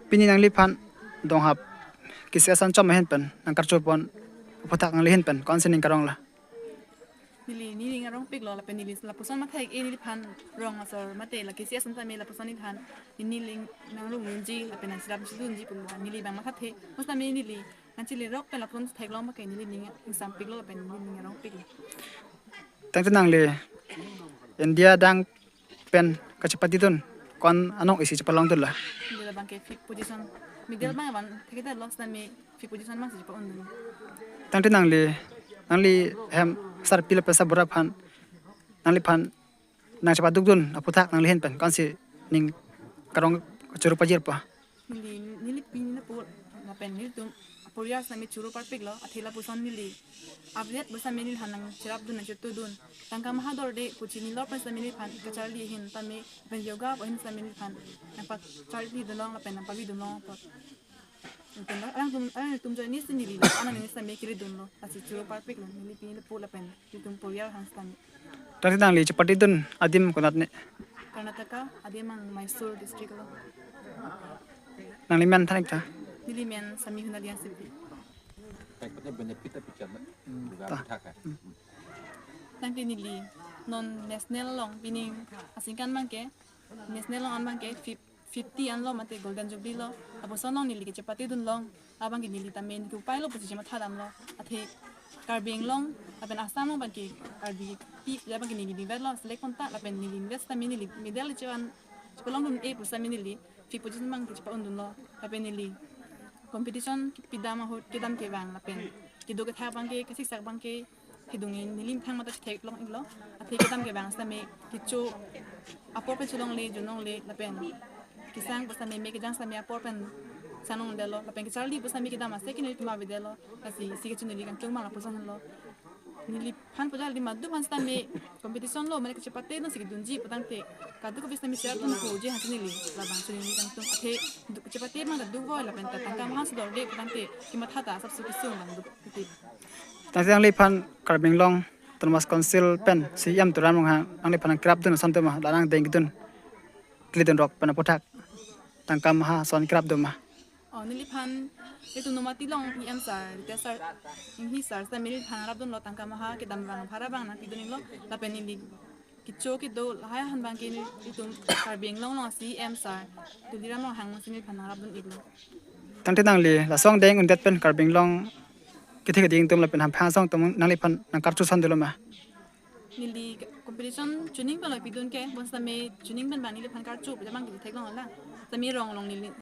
pini nang lipan dong hap kisesan chom hen pen nang karchopon potak nang lihen pen kon sining karong la nili ngarong pik lo la pen nili la puson ma thek nili pan rong asor mate la kisia san tame la puson ni pan nili nang lu nji la pen sirap jidun ji pul nili bang ma khathe musta me nili nang chili rok pen la puson thek lo ma ke nili ning sam pik lo la pen nili ngarong pik lo tang nang le India dang pen kachapati tun kon anong isi chapalong tun la nili la bang ke fit position middle bang ban thekita lost na me fit position ma si pa on tang nang li hem sar pila pesa bura phan nang li phan nang chapatuk dun aputak nang lihen pen kon si ning karong churu pajir pa nili pin na po na pen nili tum Purias na mi churu par pik lo athila puson nili update basa menil hanang chirap dun na chutu dun tangka mahador de kuchini lor pas menil phan kachali hin tame ben yoga bo hin sa menil phan nampak charli dolong la pen nampak vi dolong pa ang tum jani sin nili ana ni sa me kiri dun lo asi churu par pik lo nili pin po la pen tum Purias han stan tang nang li chapati dun adim konat ne Karnataka ademang Mysore district lo nang li men thanik ta nili men sami hunalian sipi benefit tapi jangan juga tak Tangki nili non national long pining asingkan mangke national long mangke 50 an lo mate golden jubilee lo apo sonong nili ke chapati dun long abang ki nili tamen ku pai lo pusi ma thadam lo athe karbing long apen asam lo bangki karbi pi ya bangki nili nivel lo select konta apen nili invest tamen nili medal chewan chpolong dun e pusa nili fi position mang ke chapa undun lo apen nili competition pidama ho kidam ke bang apen kido ke tha bangke ke siksak bangke hidungin nilim thang mata thek long ilo athe kedam ke bang same kicho apor pe chulong le junong le lapen kisang basta me ke jang same apor pen sanong delo lapen ke charli basta me kedam ase kinil tuma videlo asi sige chunili kan tuma la posan lo nili phan pujal di madu pan same competition lo mane ke chapate no sige dunji patang te kadu ko basta me share tun ko je hasinili la bang chunili kan tum athe du chapate ma du voi lapen ta tangkam has dor de patang te kimatha ta sab su kisung bang du ti tang li phan karbing long termas konsil pen si yam turan mong hang ang li phan krap dun sam te ma danang deng dun klidon rok pen potak tangkam ha son krap dum ma nili pan itu nomati long em sar te sar hi sar sa mili pan rab don lo tangka maha ke dam bang phara bang na pidoni lo la pen nili kicho ki do ha han bang ke ni itu karbing long lo si em sar tu diram lo hang sini pan rab don iglo tang nang li la song deng un det pen karbing long kithi ke ding tum la pen ham pha song tum nang li phan nang karchu san dilo ma nili competition tuning ban lo pidon ke bon sa me tuning ban bang nili pan kar chu bang ki thek long la sa mi rong long nili